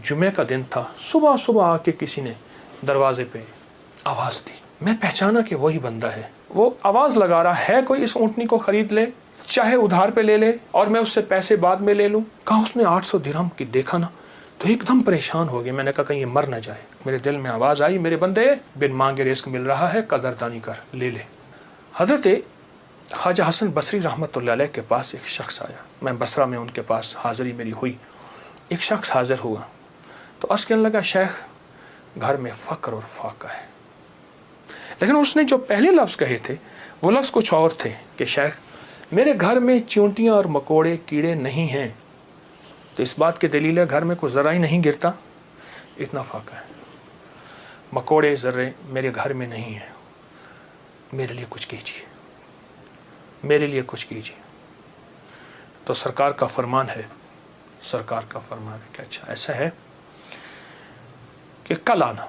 जुमे का दिन था, सुबह सुबह आके किसी ने दरवाजे पे आवाज़ दी। मैं पहचाना कि वही बंदा है। वो आवाज़ लगा रहा है कोई इस ऊँटनी को ख़रीद ले, चाहे उधार पे ले ले और मैं उससे पैसे बाद में ले लूँ। कहा उसने 800 दिरहम की देखा ना तो एकदम परेशान हो गया। मैंने कहा कहीं ये मर ना जाए। मेरे दिल में आवाज़ आई, मेरे बंदे बिन मांगे रिस्क मिल रहा है, कदरदानी कर, ले ले। हज़रत ख्वाजा हसन बसरी रहमतुल्लाह अलैह के पास एक शख्स आया। मैं बसरा में उनके पास हाज़िरी मेरी हुई। एक शख्स हाज़िर हुआ तो अर्ज़ कहने लगा, शेख घर में फ़क्र और फाका है। लेकिन उसने जो पहले लफ्ज़ कहे थे वो लफ्ज़ कुछ और थे कि शेख मेरे घर में चींटियाँ और मकोड़े कीड़े नहीं हैं। तो इस बात की दलील है घर में कोई ज़रा ही नहीं गिरता, इतना फाका है। मकोड़े ज़र्रे मेरे घर में नहीं हैं, मेरे लिए कुछ कीजिए, मेरे लिए कुछ कीजिए। तो सरकार का फरमान है, सरकार का फरमान है कि अच्छा ऐसा है कि कल आना।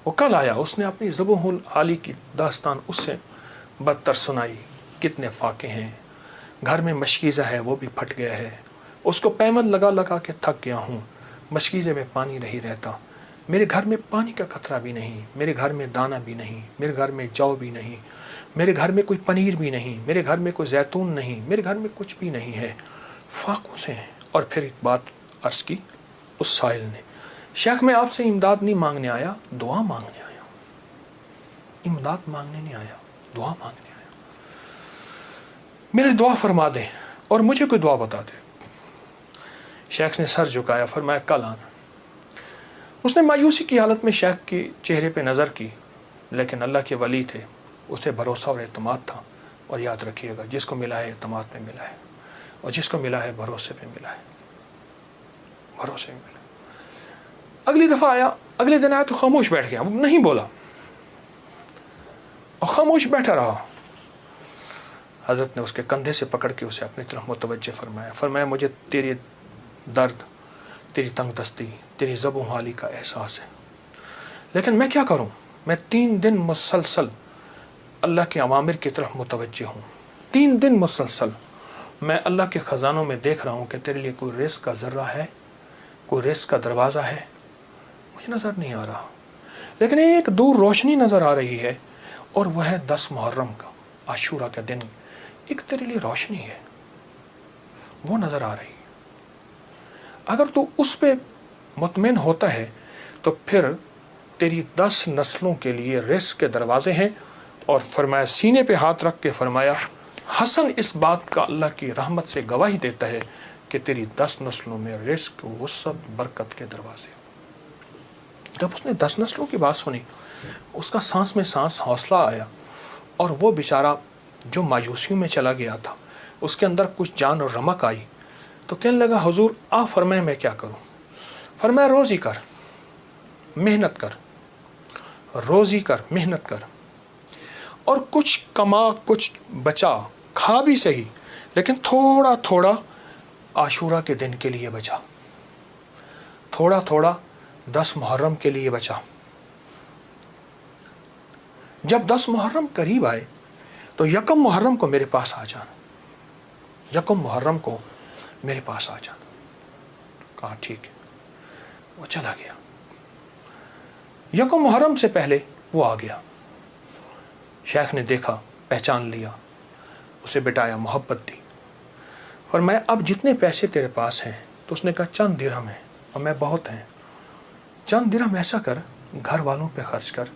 वो कल आया। उसने अपनी ज़ुबहुल आली की दास्तान उससे बदतर सुनाई। कितने फाके हैं, घर में मशकीज़ा है वो भी फट गया है, उसको पैमद लगा लगा के थक गया हूँ, मशकीज़े में पानी नहीं रहता, मेरे घर में पानी का खतरा भी नहीं, मेरे घर में दाना भी नहीं, मेरे घर में जौ भी नहीं, मेरे घर में कोई पनीर भी नहीं, मेरे घर में कोई जैतून नहीं, मेरे घर में कुछ भी नहीं है, फाकों से हैं। और फिर एक बात अर्ज़ की उस साहिल ने, शेख मैं आपसे इमदाद नहीं मांगने आया, दुआ मांगने आया। इमदाद मांगने नहीं आया, दुआ मांगने आया। मेरी दुआ फरमा दें और मुझे कोई दुआ बता दे। शेख ने सर झुकाया, फरमाया कल आना। उसने मायूसी की हालत में शेख के चेहरे पे नज़र की, लेकिन अल्लाह के वली थे, उसे भरोसा और एतमाद था। और याद रखिएगा जिसको मिला है एतमाद में मिला है और जिसको मिला है भरोसे पे मिला है, भरोसे में मिला। अगली दफ़ा आया, अगले दिन आया तो खामोश बैठ गया, नहीं बोला और खामोश बैठा रहा। हज़रत ने उसके कंधे से पकड़ के उसे अपनी तरफ मुतवज्जे फरमाया। फरमाया मुझे तेरे दर्द, तेरी तंगदस्ती, तेरी ज़बूहाली का एहसास है, लेकिन मैं क्या करूं? मैं 3 दिन मुसलसल अल्लाह के अवामिर की तरफ मुतवज्जे हूँ। 3 दिन मुसलसल मैं अल्लाह के ख़जानों में देख रहा हूँ कि तेरे लिए कोई रिस्क का ज़र्रा है, कोई रिस्क का दरवाज़ा है, मुझे नज़र नहीं आ रहा। लेकिन एक दूर रोशनी नज़र आ रही है और वह है 10 मुहर्रम का, आशूरा का दिन। एक तेरे लिए रोशनी है, वो नज़र आ रही है। अगर तू उस पे मुतमिन होता है तो फिर तेरी 10 नस्लों के लिए रिस्क के दरवाजे हैं। और फरमाया, सीने पे हाथ रख के फरमाया, हसन इस बात का अल्लाह की रहमत से गवाही देता है कि तेरी 10 नस्लों में रिस्क, वुसअत, बरकत के दरवाजे। जब उसने 10 नस्लों की बात सुनी, उसका सांस में सांस हौसला आया और वो बेचारा जो मायूसियों में चला गया था, उसके अंदर कुछ जान और रमक आई। तो कहने लगा, हुजूर आप फरमाए मैं क्या करूं? फरमाया, रोज़ी कर, मेहनत कर, रोज़ी कर, मेहनत कर, और कुछ कमा, कुछ बचा, खा भी सही, लेकिन थोड़ा थोड़ा आशूरा के दिन के लिए बचा, थोड़ा थोड़ा 10 मुहर्रम के लिए बचा। जब 10 मुहर्रम करीब आए तो यकम मुहर्रम को मेरे पास आ जाना, यकम मुहर्रम को मेरे पास आ जाना। कहा ठीक है। वो चला गया। यकम मुहर्रम से पहले वो आ गया। शेख ने देखा, पहचान लिया, उसे बिठाया, मोहब्बत दी। और मैं अब जितने पैसे तेरे पास हैं, तो उसने कहा चंद दिरहम है और मैं बहुत हैं, चंद दिरहम ऐसा कर घर वालों पे खर्च कर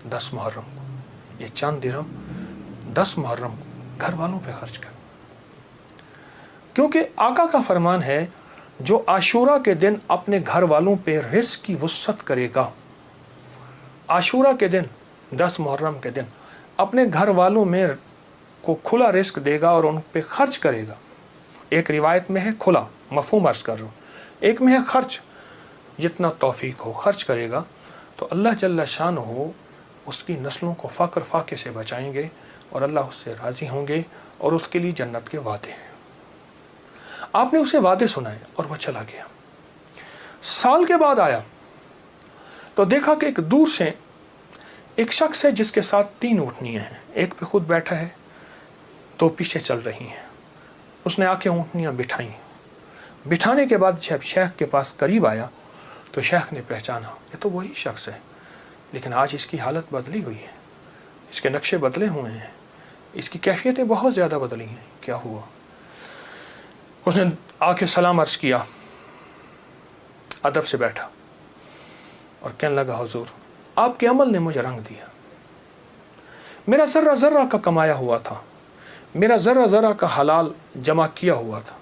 10 मुहर्रम को, ये चंद दिरहम 10 मुहर्रम को घर वालों पे खर्च कर। क्योंकि आका का फरमान है, जो आशूरा के दिन अपने घर वालों पे रिस्क की वुसअत करेगा, आशूरा के दिन 10 मुहर्रम के दिन अपने घर वालों में को खुला रिस्क देगा और उन पे खर्च करेगा। एक रिवायत में है खुला, मफहूम अर्ज़ कर रहा हूँ, एक में है खर्च, जितना तौफीक हो खर्च करेगा तो अल्लाह जल्ला शान हो उसकी नस्लों को फ़क्र फाके से बचाएंगे और अल्लाह उससे राज़ी होंगे और उसके लिए जन्नत के वादे हैं। आपने उसे वादे सुनाए और वह चला गया। साल के बाद आया तो देखा कि एक दूर से एक शख्स है जिसके साथ 3 ऊँटनियाँ हैं, एक पे खुद बैठा है, 2 पीछे चल रही हैं। उसने आके ऊँटनियाँ बिठाई, बिठाने के बाद जब शेख के पास करीब आया तो शेख ने पहचाना ये तो वही शख्स है, लेकिन आज इसकी हालत बदली हुई है, इसके नक्शे बदले हुए हैं, इसकी कैफियतें बहुत ज़्यादा बदली हैं। क्या हुआ? उसने आके सलाम अर्ज़ किया, अदब से बैठा और कहने लगा, हुजूर आपके अमल ने मुझे रंग दिया। मेरा ज़र्रा ज़र्रा का कमाया हुआ था, मेरा ज़र्रा ज़र्रा का हलाल जमा किया हुआ था,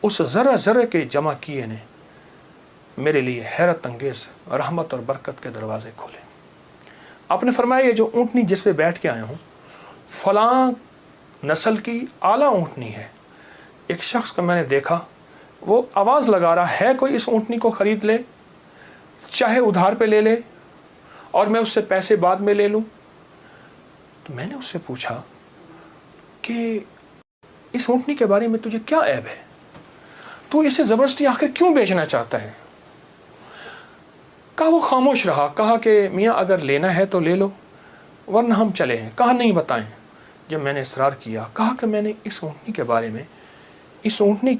उस ज़र्रा ज़र्रे के जमा किए ने मेरे लिए हैरत अंगेज़ रहमत और बरकत के दरवाज़े खोले। आपने फरमाया ये जो ऊँटनी जिस पे बैठ के आया हूँ फ़लाँ नस्ल की आला ऊँटनी है। एक शख्स को मैंने देखा, वो आवाज़ लगा रहा है कोई इस ऊँटनी को ख़रीद ले, चाहे उधार पे ले ले और मैं उससे पैसे बाद में ले लूँ। तो मैंने उससे पूछा कि इस ऊँटनी के बारे में तुझे क्या ऐब है, तू इसे ज़बरदस्ती आखिर क्यों बेचना चाहता है? कहा वो खामोश रहा। कहा कि मियाँ अगर लेना है तो ले लो वरना हम चले हैं। कहा नहीं बताएं। जब मैंने इसरार किया, कहा कि मैंने इस ऊँटनी के बारे में, इस ऊँटनी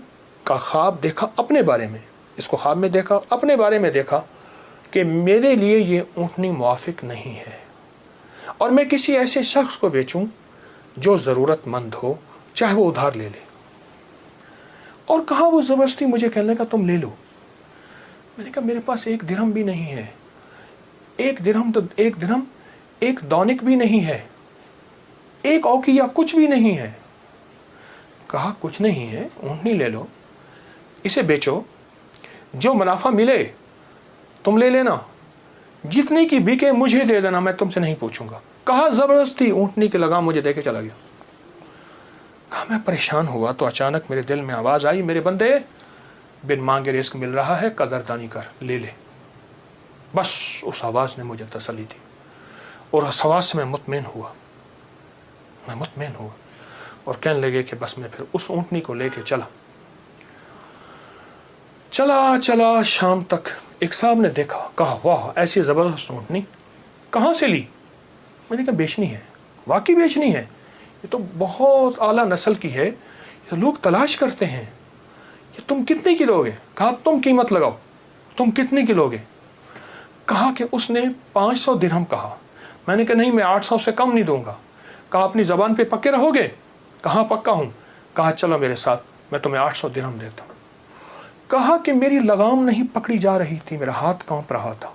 का ख्वाब देखा अपने बारे में, इसको ख्वाब में देखा, अपने बारे में देखा कि मेरे लिए ये ऊँटनी मुआफिक नहीं है और मैं किसी ऐसे शख्स को बेचूं जो ज़रूरतमंद हो, चाहे वो उधार ले ले। और कहा वो ज़बरदस्ती मुझे कहने का तुम ले लो। मैंने कहा मेरे पास एक दिरहम भी नहीं है, एक दिरहम एक दौनिक भी नहीं है, एक औकिया कुछ भी नहीं है। कहा कुछ नहीं है, ऊँटनी ले लो, इसे बेचो, जो मुनाफा मिले तुम ले लेना, जितनी की बिके मुझे दे देना, मैं तुमसे नहीं पूछूंगा। कहा ज़बरदस्ती ऊँटनी के लगाम मुझे दे के चला गया। कहा मैं परेशान हुआ तो अचानक मेरे दिल में आवाज़ आई, मेरे बंदे बिन मांगे रिस्क मिल रहा है, कदरदानी कर, ले ले। बस उस आवाज़ ने मुझे तसल्ली दी और उस आवाज़ से मैं मुतमईन हुआ और कहने लगे कि बस मैं फिर उस ऊँटनी को लेके चला शाम तक। एक साहब ने देखा, कहा वाह ऐसी ज़बरदस्त ऊँटनी कहाँ से ली? मैंने कहा बेचनी है। वाकई बेचनी है, ये तो बहुत आला नस्ल की है, ये लोग तलाश करते हैं, ये तुम कितने की लोगे? कहा तुम कीमत लगाओ, तुम कितने की लोगे? कहा कि उसने 500 दिरहम कहा। मैंने कहा नहीं, मैं 800 से कम नहीं दूंगा। कहा अपनी ज़बान पे पक्के रहोगे? कहा पक्का हूँ। कहा चलो मेरे साथ, मैं तुम्हें 800 दिरहम देता हूँ। कहा कि मेरी लगाम नहीं पकड़ी जा रही थी, मेरा हाथ कांप रहा था।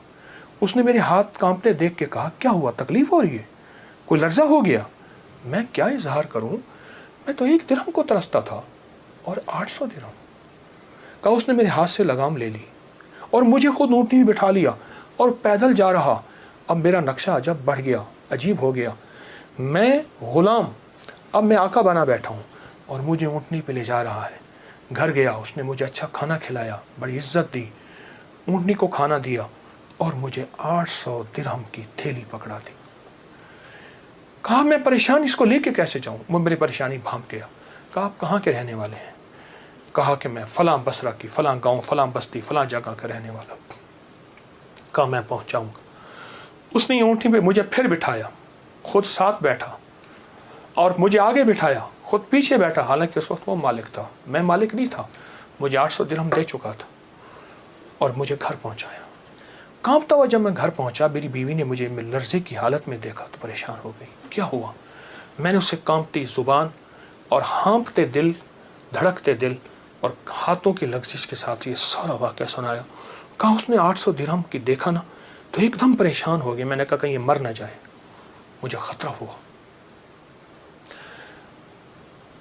उसने मेरे हाथ कांपते देख के कहा क्या हुआ, तकलीफ हो रही है, कोई लर्जा हो गया? मैं क्या इजहार करूं, मैं तो 1 दिरहम को तरसता था और 800 दिरहम। कहा उसने मेरे हाथ से लगाम ले ली और मुझे खुद ऊँटनी में बिठा लिया और पैदल जा रहा। अब मेरा नक्शा अजब बढ़ गया, अजीब हो गया। मैं गुलाम, अब मैं आका बना बैठा हूँ और मुझे ऊँटनी पे ले जा रहा है। घर गया, उसने मुझे अच्छा खाना खिलाया, बड़ी इज्जत दी, ऊँटनी को खाना दिया और मुझे 800 दिरहम की थैली पकड़ा दी। कहा मैं परेशान, इसको लेके कैसे जाऊं? वो मेरी परेशानी भांप गया। कहा आप कहाँ के रहने वाले हैं? कहा कि मैं फलां बसरा की, फलां गांव, फलां बस्ती, फलां जगह का रहने वाला। कहा मैं पहुंचाऊंगा। उसने ऊँटनी पे मुझे फिर बिठाया, खुद साथ बैठा और मुझे आगे बिठाया, खुद पीछे बैठा। हालांकि उस वक्त वो मालिक था, मैं मालिक नहीं था। मुझे 800 दिरहम दे चुका था और मुझे घर पहुंचाया। कांपता हुआ जब मैं घर पहुंचा, मेरी बीवी ने मुझे लर्जे की हालत में देखा तो परेशान हो गई। क्या हुआ? मैंने उससे कांपती ज़ुबान और हाँफते दिल, धड़कते दिल और हाथों की लग्जिश के साथ ये सारा वाक़या सुनाया। कहा उसने 800 दिरहम की देखा ना तो एकदम परेशान हो गया। मैंने कहा कहीं ये मर ना जाए, मुझे खतरा हुआ।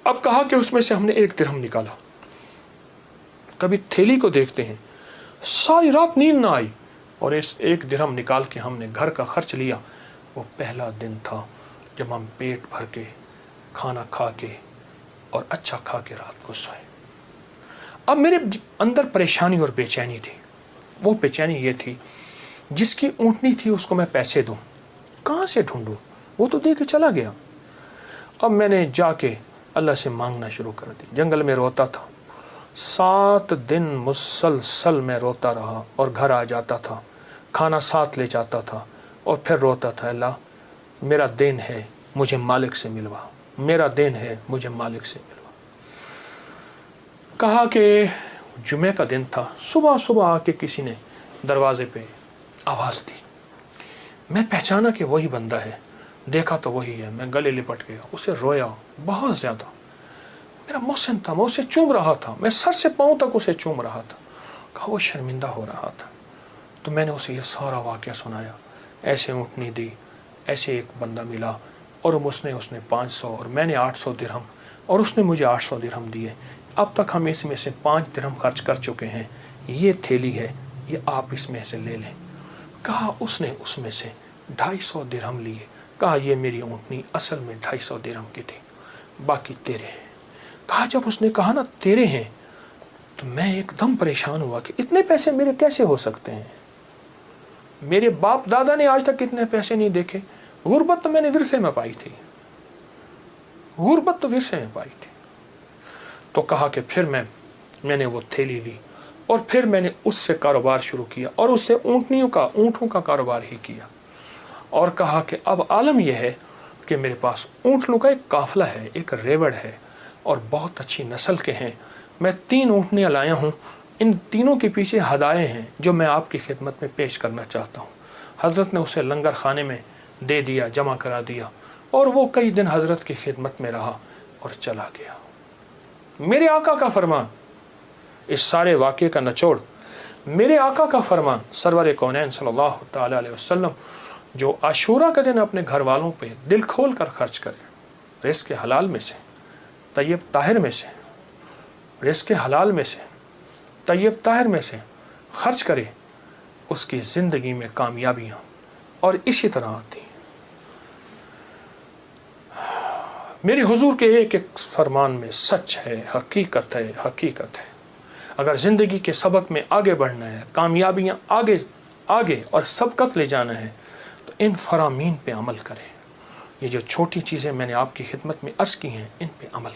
अब कहा कि उसमें से हमने 1 दिरहम निकाला। कभी थैली को देखते हैं, सारी रात नींद ना आई और इस 1 दिरहम निकाल के हमने घर का खर्च लिया। वो पहला दिन था जब हम पेट भर के खाना खा के और अच्छा खा के रात को सोए। अब मेरे अंदर परेशानी और बेचैनी थी। वो बेचैनी ये थी, जिसकी ऊँटनी थी उसको मैं पैसे दूं, कहाँ से ढूंढूं? वो तो दे के चला गया। अब मैंने जाके अल्लाह से मांगना शुरू कर दी। जंगल में रोता था, 7 दिन मुसलसल मैं रोता रहा और घर आ जाता था, खाना साथ ले जाता था और फिर रोता था, अल्लाह मेरा दिन है, मुझे मालिक से मिलवा, मेरा दिन है, मुझे मालिक से मिलवा। कहा कि जुमे का दिन था, सुबह सुबह आके किसी ने दरवाजे पे आवाज़ दी। मैं पहचाना कि वही बंदा है, देखा तो वही है। मैं गले लिपट गया, उसे रोया बहुत ज़्यादा। मेरा मोहसिन था, मैं उसे चूम रहा था, मैं सर से पाँव तक उसे चूम रहा था। कहा वो शर्मिंदा हो रहा था। तो मैंने उसे ये सारा वाक़या सुनाया, ऐसे ऊँटनी दी, ऐसे एक बंदा मिला और उसने 500 और मैंने 800 दिरहम और उसने मुझे 800 दिरहम दिए। अब तक हम इसमें से 5 दिरहम खर्च कर चुके हैं। ये थैली है, ये आप इसमें से ले लें। कहा उसने उसमें से 250 दिरहम लिए। कहा ये मेरी ऊँटनी असल में 250 दिरहम की थी, बाकी तेरे हैं। कहा जब उसने कहा ना तेरे हैं, तो मैं एकदम परेशान हुआ कि इतने पैसे मेरे कैसे हो सकते हैं। मेरे बाप दादा ने आज तक इतने पैसे नहीं देखे। गुर्बत तो मैंने विरसे में पाई थी, गुर्बत तो विरसे में पाई थी। तो कहा कि फिर मैंने वो थैली ली और फिर मैंने उससे कारोबार शुरू किया और उससे ऊँटों का कारोबार ही किया। और कहा कि अब आलम यह है कि मेरे पास ऊँटों का एक काफिला है, एक रेवड़ है और बहुत अच्छी नस्ल के हैं। मैं 3 ऊँटनियाँ लाया हूँ, इन तीनों के पीछे हदाए हैं जो मैं आपकी खिदमत में पेश करना चाहता हूँ। हज़रत ने उसे लंगर खाने में दे दिया, जमा करा दिया और वो कई दिन हज़रत की खिदमत में रहा और चला गया। मेरे आका का फरमान, इस सारे वाक़े का निचोड़ मेरे आका का फरमान सरवर कौनैन सल्लल्लाहु तआला अलैहि वसल्लम, जो आशूरा के दिन अपने घर वालों पे दिल खोल कर खर्च करे, रिज़्क़ हलाल में से, तय्यब ताहिर में से, रिज़्क़ हलाल में से, तय्यब ताहिर में से खर्च करे, उसकी ज़िंदगी में कामयाबियाँ और इसी तरह आती हैं। मेरे हुजूर के एक एक फरमान में सच है, हकीकत है, हकीकत है। अगर ज़िंदगी के सबक में आगे बढ़ना है, कामयाबियाँ आगे और सबकत ले जाना है, तो इन फरामीन पे अमल करें। ये जो छोटी चीज़ें मैंने आपकी खिदमत में अर्ज़ की हैं, इन पे अमल करें।